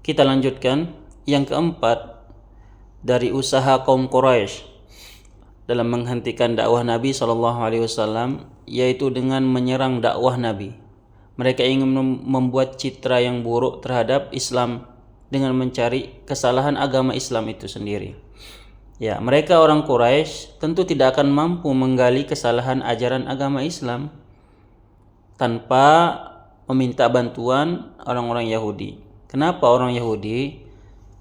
Kita lanjutkan. Yang keempat, dari usaha kaum Quraisy dalam menghentikan dakwah Nabi SAW, yaitu dengan menyerang dakwah Nabi. Mereka ingin membuat citra yang buruk terhadap Islam dengan mencari kesalahan agama Islam itu sendiri. Ya, mereka orang Quraisy tentu tidak akan mampu menggali kesalahan ajaran agama Islam tanpa meminta bantuan orang-orang Yahudi. Kenapa orang Yahudi?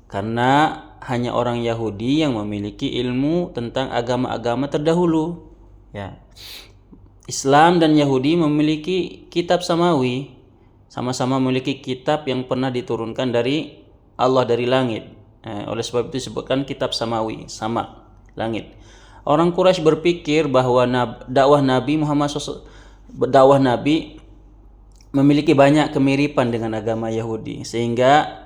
Karena hanya orang Yahudi yang memiliki ilmu tentang agama-agama terdahulu. Ya. Islam dan Yahudi memiliki kitab samawi, sama-sama memiliki kitab yang pernah diturunkan dari Allah dari langit. Oleh sebab itu disebutkan kitab samawi, sama langit. Orang Quraisy berpikir bahwa dakwah Nabi Muhammad SAW, dakwah Nabi memiliki banyak kemiripan dengan agama Yahudi, sehingga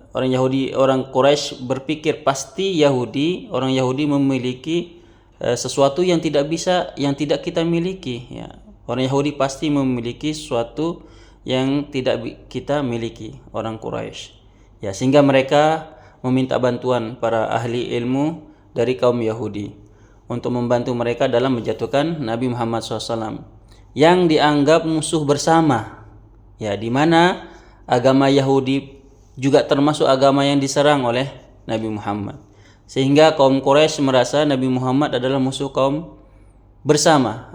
orang Quraisy berpikir pasti orang Yahudi memiliki sesuatu yang tidak kita miliki. Ya. Orang Yahudi pasti memiliki sesuatu yang tidak kita miliki, orang Quraisy. Ya, sehingga mereka meminta bantuan para ahli ilmu dari kaum Yahudi untuk membantu mereka dalam menjatuhkan Nabi Muhammad SAW yang dianggap musuh bersama. Ya, di mana agama Yahudi juga termasuk agama yang diserang oleh Nabi Muhammad. Sehingga kaum Quraisy merasa Nabi Muhammad adalah musuh kaum bersama,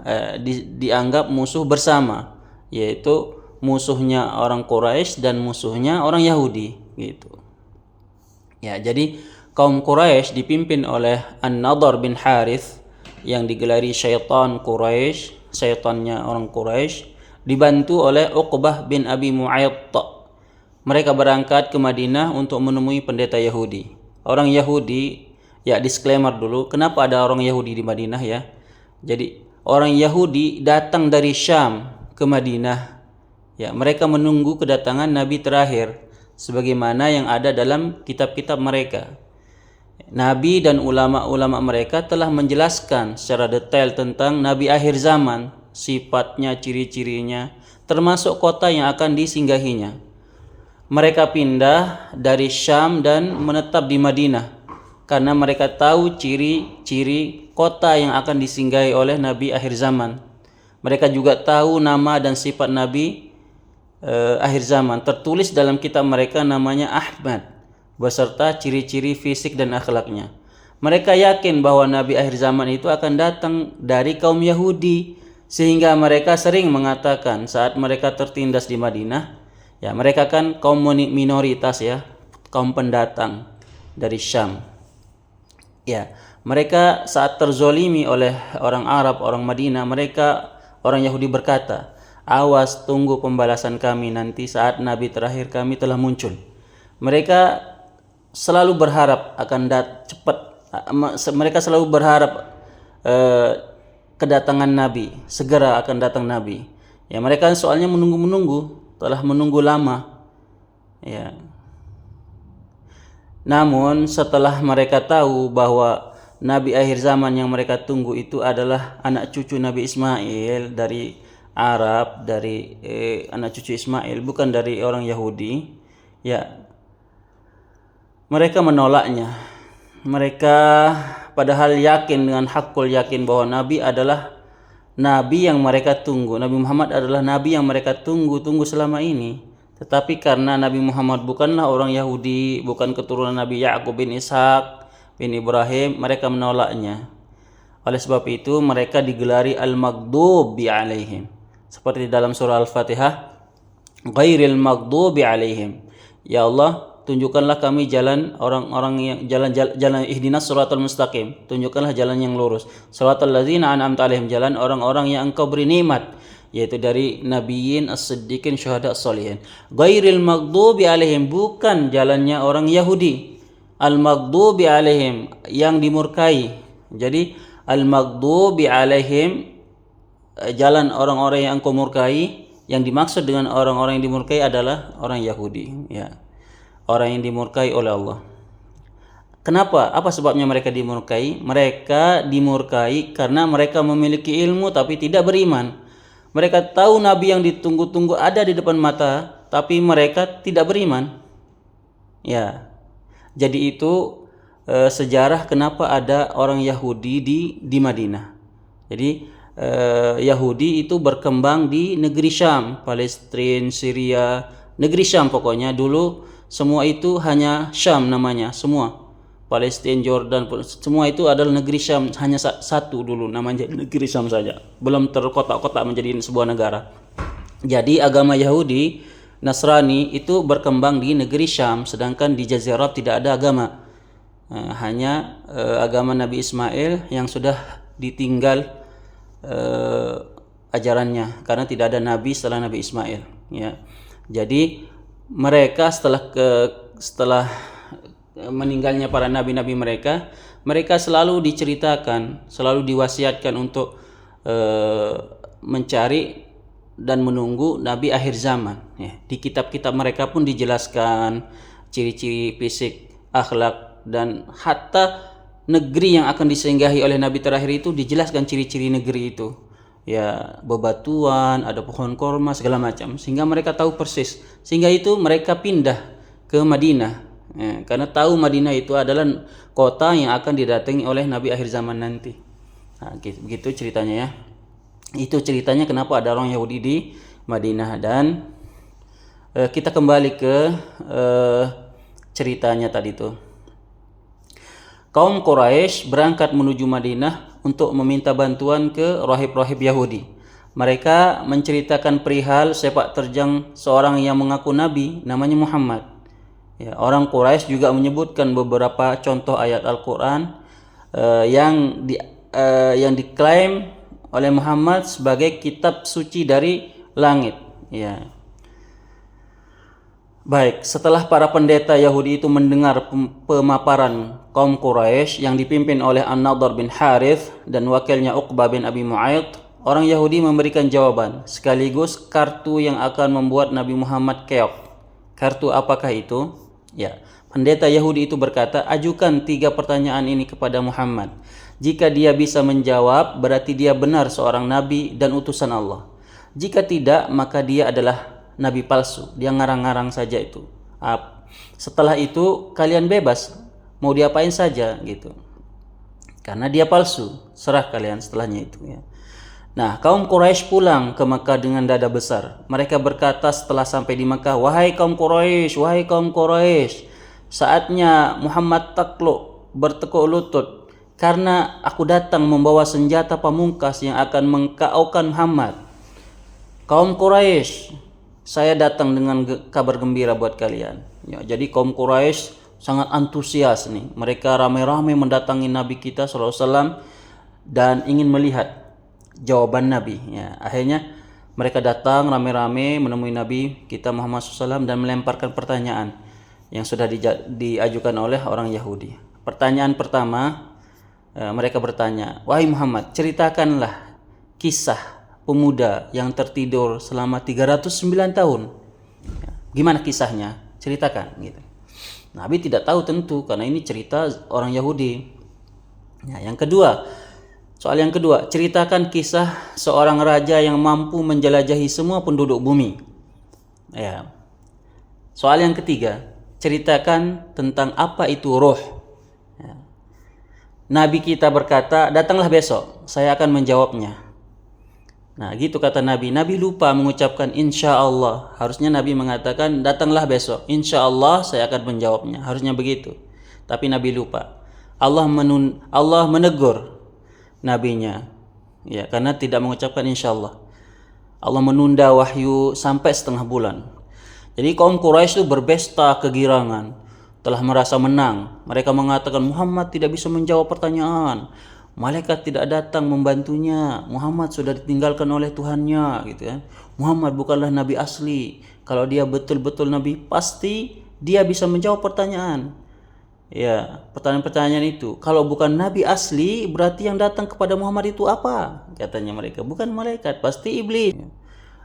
dianggap musuh bersama, yaitu musuhnya orang Quraisy dan musuhnya orang Yahudi gitu. Ya, jadi kaum Quraisy dipimpin oleh An-Nadhr bin Harith yang digelari syaitan Quraisy, syaitannya orang Quraisy, dibantu oleh Uqbah bin Abi Mu'ayth. Mereka berangkat ke Madinah untuk menemui pendeta Yahudi. Orang Yahudi, ya disclaimer dulu, kenapa ada orang Yahudi di Madinah ya? Jadi orang Yahudi datang dari Syam ke Madinah. Ya, mereka menunggu kedatangan Nabi terakhir sebagaimana yang ada dalam kitab-kitab mereka. Nabi dan ulama-ulama mereka telah menjelaskan secara detail tentang Nabi akhir zaman, sifatnya, ciri-cirinya, termasuk kota yang akan disinggahinya. Mereka pindah dari Syam dan menetap di Madinah karena mereka tahu ciri-ciri kota yang akan disinggahi oleh Nabi akhir zaman. Mereka juga tahu nama dan sifat Nabi akhir zaman. Tertulis dalam kitab mereka namanya Ahmad, beserta ciri-ciri fisik dan akhlaknya. Mereka yakin bahwa Nabi akhir zaman itu akan datang dari kaum Yahudi, sehingga mereka sering mengatakan saat mereka tertindas di Madinah, ya mereka kan kaum minoritas ya, kaum pendatang dari Syam. Ya, mereka saat terzolimi oleh orang Arab, orang Madinah, orang Yahudi berkata, awas tunggu pembalasan kami nanti saat Nabi terakhir kami telah muncul. Mereka selalu berharap akan mereka selalu berharap kedatangan Nabi, segera akan datang Nabi. Ya, mereka soalnya menunggu, telah menunggu lama. Ya. Namun setelah mereka tahu bahwa Nabi akhir zaman yang mereka tunggu itu adalah anak cucu Nabi Ismail dari Arab, dari anak cucu Ismail, bukan dari orang Yahudi, ya mereka menolaknya. Mereka padahal yakin dengan hakul yakin bahwa Nabi adalah Nabi yang mereka tunggu. Nabi Muhammad adalah Nabi yang mereka tunggu selama ini. Tetapi karena Nabi Muhammad bukanlah orang Yahudi, bukan keturunan Nabi Ya'qub bin Ishaq bin Ibrahim, mereka menolaknya. Oleh sebab itu mereka digelari al-maghdubi alaihim. Seperti dalam surah Al-Fatihah, ghairil maghdubi alaihim. Ya Allah, tunjukkanlah kami jalan orang-orang yang jalan ihdinas siratal mustaqim, tunjukkanlah jalan yang lurus. Siratal ladzina an'amta alaihim, jalan orang-orang yang Engkau beri nikmat, yaitu dari nabiyyin, as-siddiqin, syuhada, as-sholihin. Ghairil maghdubi alaihim, bukan jalannya orang Yahudi. Al-maghdubi alaihim, yang dimurkai. Jadi al-maghdubi alaihim, jalan orang-orang yang Engkau murkai. Yang dimaksud dengan orang-orang yang dimurkai adalah orang Yahudi, ya. Orang yang dimurkai oleh Allah. Kenapa? Apa sebabnya mereka dimurkai? Mereka dimurkai karena mereka memiliki ilmu tapi tidak beriman. Mereka tahu Nabi yang ditunggu-tunggu ada di depan mata, tapi mereka tidak beriman. Ya. Jadi itu sejarah kenapa ada orang Yahudi di Madinah. Jadi Yahudi itu berkembang di negeri Syam, Palestina, Syria, negeri Syam pokoknya dulu semua itu hanya Syam namanya semua. Palestina, Jordan, semua itu adalah negeri Syam, hanya satu dulu namanya negeri Syam saja. Belum terkotak-kotak menjadi sebuah negara. Jadi agama Yahudi, Nasrani itu berkembang di negeri Syam, sedangkan di Jazirah tidak ada agama. Hanya agama Nabi Ismail yang sudah ditinggal ajarannya karena tidak ada nabi setelah Nabi Ismail, ya. Jadi mereka setelah meninggalnya para nabi-nabi mereka selalu diceritakan, selalu diwasiatkan untuk mencari dan menunggu nabi akhir zaman, ya. Di kitab-kitab mereka pun dijelaskan ciri-ciri fisik, akhlak, dan hatta negeri yang akan disinggahi oleh nabi terakhir itu dijelaskan ciri-ciri negeri itu, ya, bebatuan, ada pohon korma, segala macam, sehingga mereka tahu persis. Sehingga itu mereka pindah ke Madinah, ya, karena tahu Madinah itu adalah kota yang akan didatangi oleh nabi akhir zaman nanti. Nah, begitu ceritanya, ya. Itu ceritanya kenapa ada orang Yahudi di Madinah. Dan kita kembali ke ceritanya tadi tuh. Kaum Quraisy berangkat menuju Madinah untuk meminta bantuan ke rahib-rahib Yahudi. Mereka menceritakan perihal sepak terjang seorang yang mengaku nabi namanya Muhammad. Ya, orang Quraisy juga menyebutkan beberapa contoh ayat Al-Qur'an yang diklaim oleh Muhammad sebagai kitab suci dari langit, ya. Baik, setelah para pendeta Yahudi itu mendengar pemaparan kaum Quraisy yang dipimpin oleh An-Nadhr bin Harith dan wakilnya Uqbah bin Abi Mu'ayth, orang Yahudi memberikan jawaban sekaligus kartu yang akan membuat Nabi Muhammad keok. Kartu apakah itu? Ya, pendeta Yahudi itu berkata, ajukan 3 pertanyaan ini kepada Muhammad. Jika dia bisa menjawab, berarti dia benar seorang nabi dan utusan Allah. Jika tidak, maka dia adalah nabi palsu, dia ngarang-ngarang saja itu. Setelah itu kalian bebas mau diapain saja gitu, karena dia palsu, serah kalian setelahnya itu, ya. Nah, kaum Quraisy pulang ke Makkah dengan dada besar. Mereka berkata setelah sampai di Makkah, wahai kaum Quraisy, saatnya Muhammad takluk, bertekuk lutut, karena aku datang membawa senjata pamungkas yang akan mengkaokan Muhammad. Kaum Quraisy, saya datang dengan kabar gembira buat kalian, ya. Jadi kaum Quraisy sangat antusias nih. Mereka ramai-ramai mendatangi Nabi kita SAW dan ingin melihat jawaban Nabi, ya. Akhirnya mereka datang ramai-ramai menemui Nabi kita Muhammad SAW dan melemparkan pertanyaan yang sudah diajukan oleh orang Yahudi. Pertanyaan pertama, mereka bertanya, wahai Muhammad, ceritakanlah kisah pemuda yang tertidur selama 309 tahun. Gimana kisahnya? Ceritakan, gitu. Nabi tidak tahu tentu karena ini cerita orang Yahudi. Ya, soal yang kedua, ceritakan kisah seorang raja yang mampu menjelajahi semua penduduk bumi. Ya. Soal yang ketiga, ceritakan tentang apa itu roh. Ya. Nabi kita berkata, datanglah besok, saya akan menjawabnya. Nah, gitu kata Nabi. Nabi lupa mengucapkan insya Allah. Harusnya Nabi mengatakan datanglah besok, insya Allah saya akan menjawabnya. Harusnya begitu. Tapi Nabi lupa. Allah menegur nabinya, ya, karena tidak mengucapkan insya Allah. Allah menunda wahyu sampai setengah bulan. Jadi kaum Quraisy itu berbesta kegirangan, telah merasa menang. Mereka mengatakan Muhammad tidak bisa menjawab pertanyaan. Malaikat tidak datang membantunya. Muhammad sudah ditinggalkan oleh Tuhannya, gitu kan. Muhammad bukanlah nabi asli. Kalau dia betul-betul nabi, pasti dia bisa menjawab pertanyaan. Ya, pertanyaan-pertanyaan itu. Kalau bukan nabi asli, berarti yang datang kepada Muhammad itu apa? Katanya mereka, bukan malaikat, pasti iblis.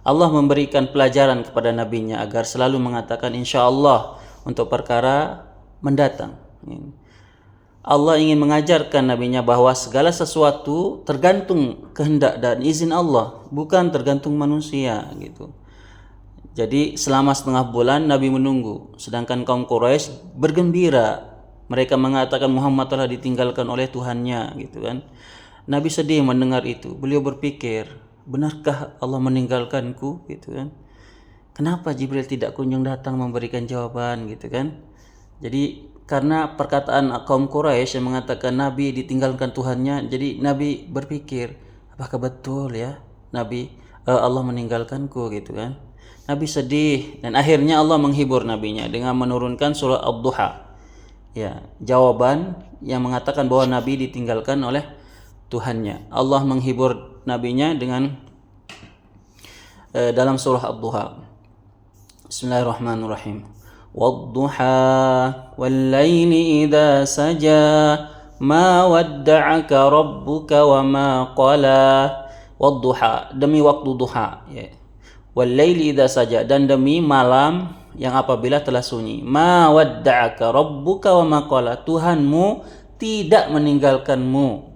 Allah memberikan pelajaran kepada nabinya agar selalu mengatakan insya Allah untuk perkara mendatang. Allah ingin mengajarkan nabinya bahwa segala sesuatu tergantung kehendak dan izin Allah, bukan tergantung manusia, gitu. Jadi selama setengah bulan Nabi menunggu, sedangkan kaum Quraisy bergembira. Mereka mengatakan Muhammad telah ditinggalkan oleh Tuhannya, gitu kan. Nabi sedih mendengar itu. Beliau berpikir, benarkah Allah meninggalkanku, gitu kan? Kenapa Jibril tidak kunjung datang memberikan jawaban, gitu kan? Jadi karena perkataan kaum Quraisy yang mengatakan Nabi ditinggalkan Tuhannya, jadi Nabi berpikir, apakah betul ya Allah meninggalkanku, gitu kan? Nabi sedih, dan akhirnya Allah menghibur nabinya dengan menurunkan surah Ad-Duha. Ya, jawaban yang mengatakan bahwa Nabi ditinggalkan oleh Tuhannya. Allah menghibur nabinya dengan dalam surah Ad-Duha. Bismillahirrahmanirrahim. Wad-duha wal-laili idza saja ma wadda'aka rabbuka wa ma qala. Wad-duha, demi waktu duha, ya. Wal-laili idza saja, dan demi malam yang apabila telah sunyi. Ma wadda'aka rabbuka wa ma qala. Tuhanmu tidak meninggalkanmu.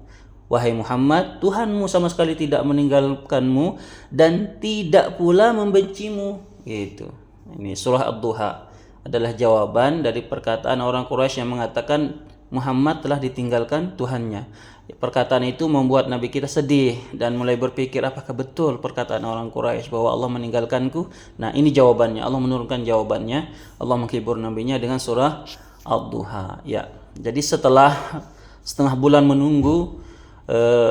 Wahai Muhammad, Tuhanmu sama sekali tidak meninggalkanmu dan tidak pula membencimu. Gitu. Ini surah Ad-Duha adalah jawaban dari perkataan orang Quraisy yang mengatakan Muhammad telah ditinggalkan Tuhannya. Perkataan itu membuat Nabi kita sedih dan mulai berpikir, apakah betul perkataan orang Quraisy bahwa Allah meninggalkanku? Nah, ini jawabannya. Allah menurunkan jawabannya. Allah menghibur nabinya dengan surah Ad-Duha. Ya. Jadi setelah setengah bulan menunggu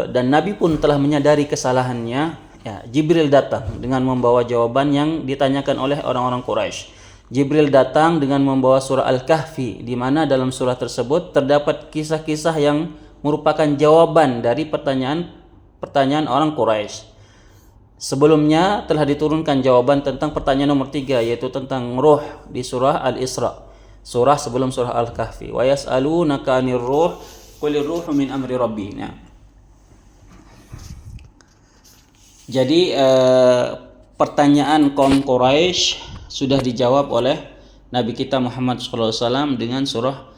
dan Nabi pun telah menyadari kesalahannya, ya, Jibril datang dengan membawa jawaban yang ditanyakan oleh orang-orang Quraisy. Jibril datang dengan membawa surah Al-Kahfi, di mana dalam surah tersebut terdapat kisah-kisah yang merupakan jawaban dari pertanyaan orang Quraisy. Sebelumnya telah diturunkan jawaban tentang pertanyaan nomor 3, yaitu tentang ruh di surah Al-Isra, surah sebelum surah Al-Kahfi. Wa yas'alunaka 'anir ruh qulir ruhu min amri rabbi. Nah, jadi pertanyaan kaum Quraisy sudah dijawab oleh Nabi kita Muhammad SAW dengan surah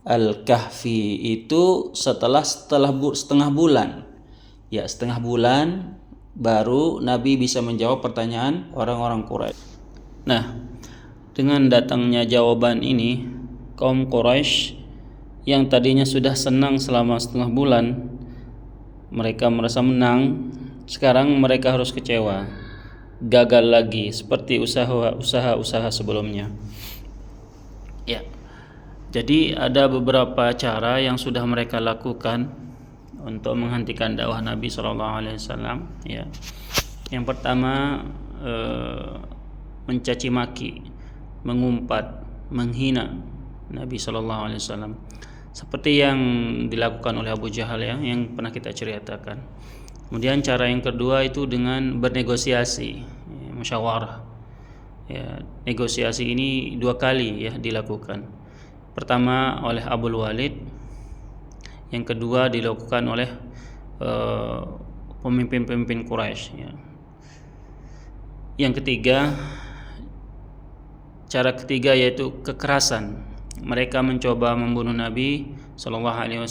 Al-Kahfi itu setelah setengah bulan. Ya, setengah bulan baru Nabi bisa menjawab pertanyaan orang-orang Quraisy. Nah, dengan datangnya jawaban ini, kaum Quraisy yang tadinya sudah senang selama setengah bulan, mereka merasa menang, sekarang mereka harus kecewa, gagal lagi seperti usaha-usaha sebelumnya. Ya. Jadi ada beberapa cara yang sudah mereka lakukan untuk menghentikan dakwah Nabi SAW. Ya. Yang pertama, mencaci maki, mengumpat, menghina Nabi SAW, seperti yang dilakukan oleh Abu Jahal, ya, yang pernah kita ceritakan. Kemudian cara yang kedua itu dengan bernegosiasi, ya, musyawarah. Ya, negosiasi ini 2 kali, ya, dilakukan. Pertama oleh Abul Walid, yang kedua dilakukan oleh pemimpin-pemimpin Quraisy. Ya. Yang ketiga, cara ketiga yaitu kekerasan. Mereka mencoba membunuh Nabi SAW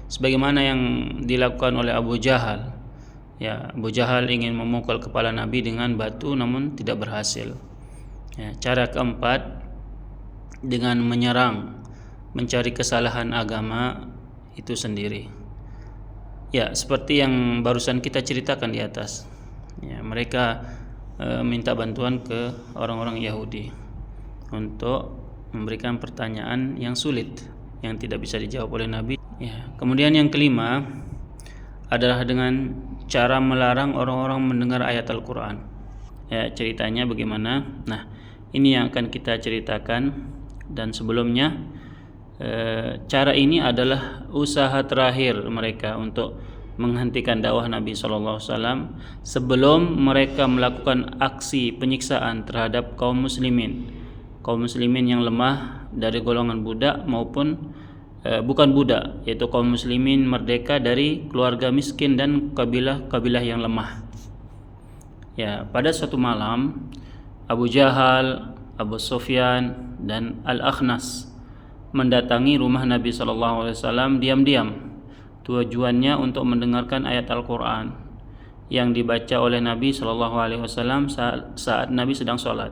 sebagaimana yang dilakukan oleh Abu Jahal. Ya, Abu Jahal ingin memukul kepala Nabi dengan batu namun tidak berhasil. Ya, cara keempat, dengan menyerang, mencari kesalahan agama itu sendiri. Ya, seperti yang barusan kita ceritakan di atas. Ya, mereka minta bantuan ke orang-orang Yahudi untuk memberikan pertanyaan yang sulit yang tidak bisa dijawab oleh Nabi. Ya, kemudian yang kelima adalah dengan cara melarang orang-orang mendengar ayat Al-Quran. Ya, ceritanya bagaimana? Nah, ini yang akan kita ceritakan. Dan sebelumnya cara ini adalah usaha terakhir mereka untuk menghentikan dakwah Nabi SAW sebelum mereka melakukan aksi penyiksaan terhadap kaum muslimin yang lemah dari golongan budak maupun bukan budak, yaitu kaum muslimin merdeka dari keluarga miskin dan kabilah-kabilah yang lemah. Ya, pada suatu malam Abu Jahal, Abu Sufyan dan Al-Akhnas mendatangi rumah Nabi SAW diam-diam. Tujuannya untuk mendengarkan ayat Al-Quran yang dibaca oleh Nabi SAW saat Nabi sedang sholat.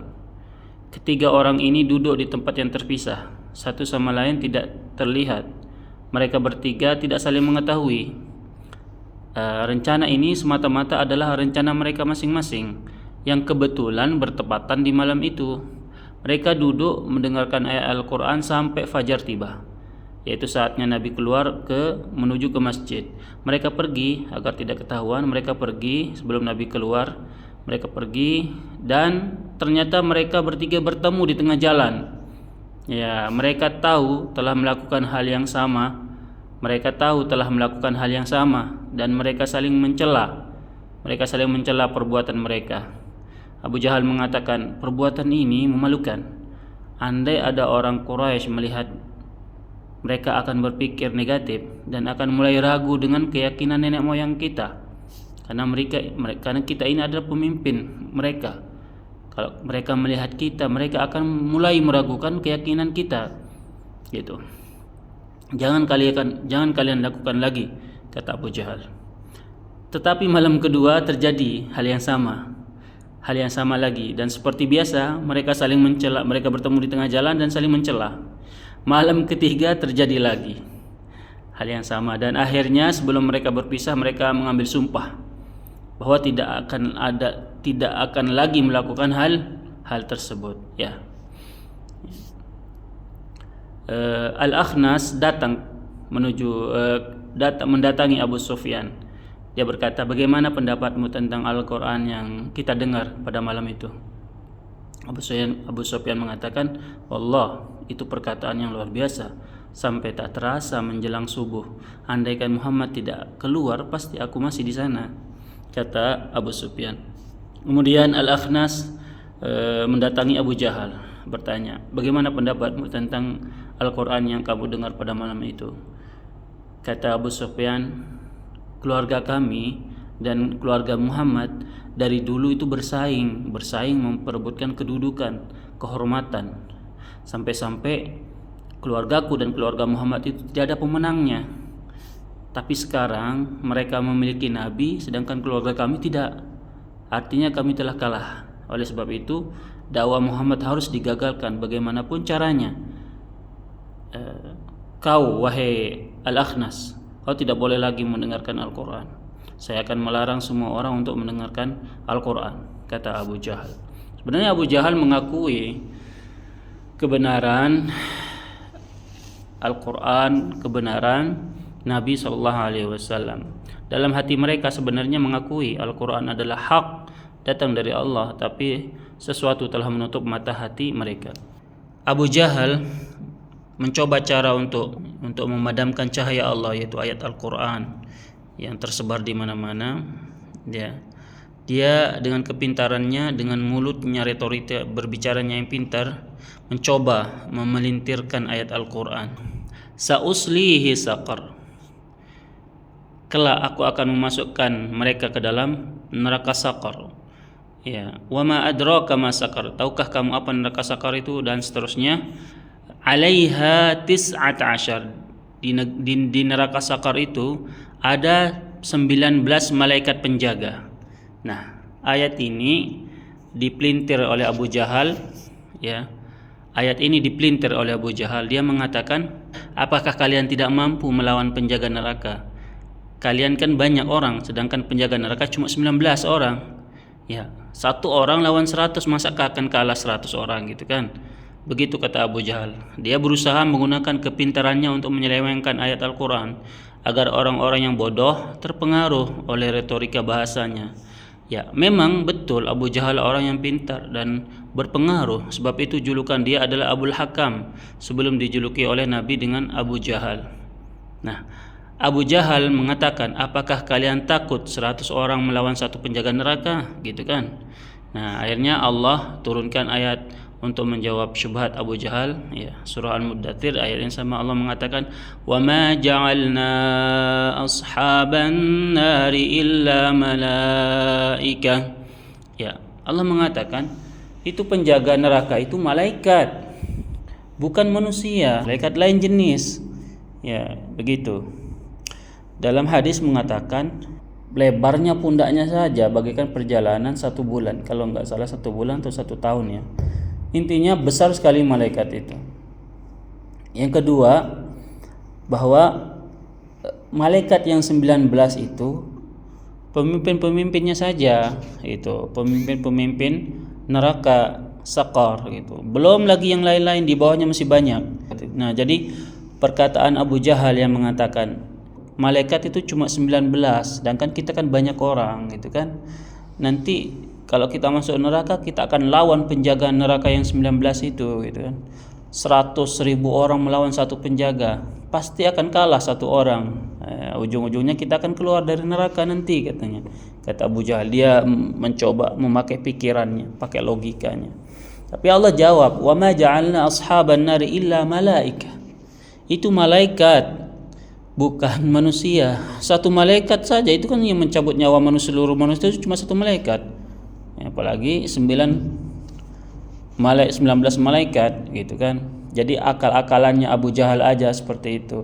Ketiga orang ini duduk di tempat yang terpisah, satu sama lain tidak terlihat. Mereka bertiga tidak saling mengetahui. Rencana ini semata-mata adalah rencana mereka masing-masing yang kebetulan bertepatan di malam itu. Mereka duduk mendengarkan ayat Al-Quran sampai fajar tiba, yaitu saatnya Nabi keluar menuju ke masjid. Mereka pergi agar tidak ketahuan. Mereka pergi sebelum Nabi keluar. Mereka pergi dan ternyata mereka bertiga bertemu di tengah jalan. Ya, mereka tahu telah melakukan hal yang sama. Mereka tahu telah melakukan hal yang sama dan mereka saling mencela. Mereka saling mencela perbuatan mereka. Abu Jahal mengatakan, perbuatan ini memalukan. Andai ada orang Quraisy melihat, mereka akan berpikir negatif dan akan mulai ragu dengan keyakinan nenek moyang kita. Karena kita ini adalah pemimpin mereka. Kalau mereka melihat kita, mereka akan mulai meragukan keyakinan kita. Gitu. Jangan kalian lakukan lagi, kata Abu Jahal. Tetapi malam kedua terjadi hal yang sama lagi, dan seperti biasa mereka saling mencela. Mereka bertemu di tengah jalan dan saling mencela. Malam ketiga terjadi lagi hal yang sama, dan akhirnya sebelum mereka berpisah mereka mengambil sumpah bahwa tidak akan lagi melakukan hal tersebut. Ya. Al-Akhnas mendatangi Abu Sufyan. Dia berkata, bagaimana pendapatmu tentang Al-Quran yang kita dengar pada malam itu? Abu Sufyan mengatakan, wallah, itu perkataan yang luar biasa, sampai tak terasa menjelang subuh. Andaikan Muhammad tidak keluar, pasti aku masih di sana, kata Abu Sufyan. Kemudian Al-Akhnas mendatangi Abu Jahal, bertanya, bagaimana pendapatmu tentang Al-Quran yang kamu dengar pada malam itu? Kata Abu Sufyan, keluarga kami dan keluarga Muhammad dari dulu itu bersaing memperebutkan kedudukan, kehormatan, sampai-sampai keluargaku dan keluarga Muhammad itu tidak ada pemenangnya. Tapi sekarang mereka memiliki nabi sedangkan keluarga kami tidak. Artinya kami telah kalah. Oleh sebab itu dakwah Muhammad harus digagalkan bagaimanapun caranya. Kau wahai Al-Akhnas, kau tidak boleh lagi mendengarkan Al-Quran. Saya akan melarang semua orang untuk mendengarkan Al-Quran, kata Abu Jahal. Sebenarnya Abu Jahal mengakui kebenaran Al-Quran, kebenaran Nabi SAW. Dalam hati mereka sebenarnya mengakui Al-Quran adalah hak, datang dari Allah, tapi sesuatu telah menutup mata hati mereka. Abu Jahal mencoba cara untuk memadamkan cahaya Allah, yaitu ayat Al-Quran yang tersebar di mana-mana. Dia dengan kepintarannya, dengan mulutnya, retorika berbicaranya yang pintar, mencoba memelintirkan ayat Al-Quran. Sa'uslihi saqar, kelak aku akan memasukkan mereka ke dalam neraka Saqar. Ya, wa ma adraka ma Saqar, tahukah kamu apa neraka Saqar itu, dan seterusnya. Alaiha 19, di neraka Saqar itu ada 19 malaikat penjaga. Nah, ayat ini dipelintir oleh Abu Jahal, ya. Ayat ini dipelintir oleh Abu Jahal. Dia mengatakan, apakah kalian tidak mampu melawan penjaga neraka? Kalian kan banyak orang, sedangkan penjaga neraka cuma 19 orang. Ya, satu orang lawan 100, masa akan kalah 100 orang gitu kan? Begitu kata Abu Jahal. Dia berusaha menggunakan kepintarannya untuk menyelewengkan ayat Al-Quran agar orang-orang yang bodoh terpengaruh oleh retorika bahasanya. Ya, memang betul Abu Jahal orang yang pintar dan berpengaruh, sebab itu julukan dia adalah Abul Hakam sebelum dijuluki oleh Nabi dengan Abu Jahal. Nah, Abu Jahal mengatakan, apakah kalian takut 100 orang melawan satu penjaga neraka? Gitu kan. Nah, akhirnya Allah turunkan ayat untuk menjawab syubhat Abu Jahal. Ya, surah Al-Muddathir ayat yang sama Allah mengatakan, "Wa ma ja'alna ashaban nari illa malaika." Ya, Allah mengatakan itu penjaga neraka itu malaikat, bukan manusia, malaikat lain jenis. Ya, begitu. Dalam hadis mengatakan lebarnya pundaknya saja bagaikan perjalanan 1 bulan, kalau nggak salah 1 bulan atau 1 tahun ya. Intinya besar sekali malaikat itu. Yang kedua, bahwa malaikat yang 19 itu pemimpin-pemimpinnya saja, itu pemimpin-pemimpin neraka Saqar gitu. Belum lagi yang lain-lain di bawahnya masih banyak. Nah, jadi perkataan Abu Jahal yang mengatakan malaikat itu cuma 19, sedangkan kita kan banyak orang gitu kan. Nanti kalau kita masuk neraka, kita akan lawan penjaga neraka yang 19 itu gitu kan. 100.000 orang melawan satu penjaga, pasti akan kalah satu orang. Ujung-ujungnya kita akan keluar dari neraka nanti katanya. Kata Abu Jahal, dia mencoba memakai pikirannya, pakai logikanya. Tapi Allah jawab, "Wa ma ja'alna ashaban nari illa malaika." Itu malaikat, bukan manusia. Satu malaikat saja itu kan yang mencabut nyawa manusia, seluruh manusia itu cuma satu malaikat. Apalagi 19 malaikat gitu kan. Jadi akal-akalannya Abu Jahal aja seperti itu.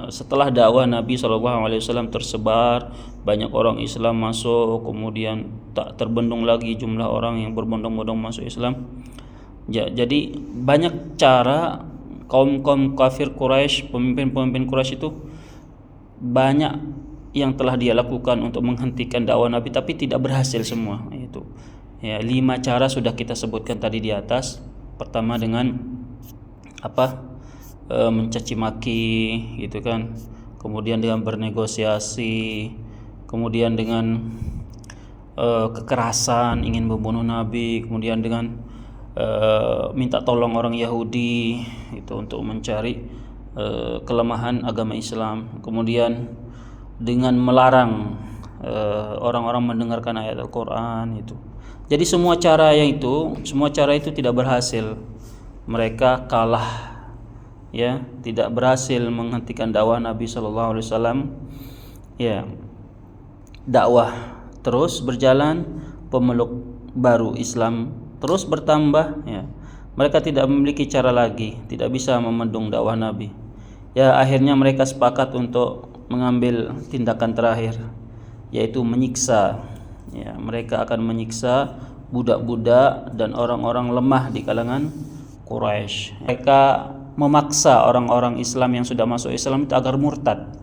Setelah dakwah Nabi SAW tersebar, banyak orang Islam masuk, kemudian tak terbendung lagi jumlah orang yang berbondong-bondong masuk Islam. Jadi banyak cara kaum-kaum kafir Quraisy, pemimpin-pemimpin Quraisy itu banyak yang telah dia lakukan untuk menghentikan dakwah Nabi, tapi tidak berhasil semua. Itu ya, 5 cara sudah kita sebutkan tadi di atas. Pertama dengan mencaci maki gitu kan, kemudian dengan bernegosiasi, kemudian dengan kekerasan ingin membunuh Nabi, kemudian dengan minta tolong orang Yahudi itu untuk mencari kelemahan agama Islam, kemudian dengan melarang orang-orang mendengarkan ayat Al-Quran itu. Jadi semua cara itu tidak berhasil. Mereka kalah, ya, tidak berhasil menghentikan dakwah Nabi SAW. Ya, dakwah terus berjalan, pemeluk baru Islam terus bertambah. Ya, mereka tidak memiliki cara lagi, tidak bisa membendung dakwah Nabi. Ya, akhirnya mereka sepakat untuk mengambil tindakan terakhir, yaitu menyiksa. Ya, mereka akan menyiksa budak-budak dan orang-orang lemah di kalangan Quraisy. Mereka memaksa orang-orang Islam yang sudah masuk Islam itu agar murtad.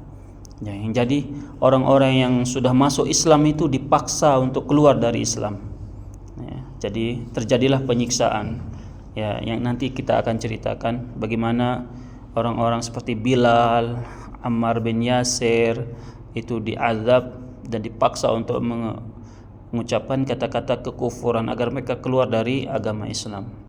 Ya, yang jadi orang-orang yang sudah masuk Islam itu dipaksa untuk keluar dari Islam. Ya, jadi terjadilah penyiksaan. Ya, yang nanti kita akan ceritakan bagaimana orang-orang seperti Bilal, Ammar bin Yasir itu diazab dan dipaksa untuk mengucapkan kata-kata kekufuran agar mereka keluar dari agama Islam.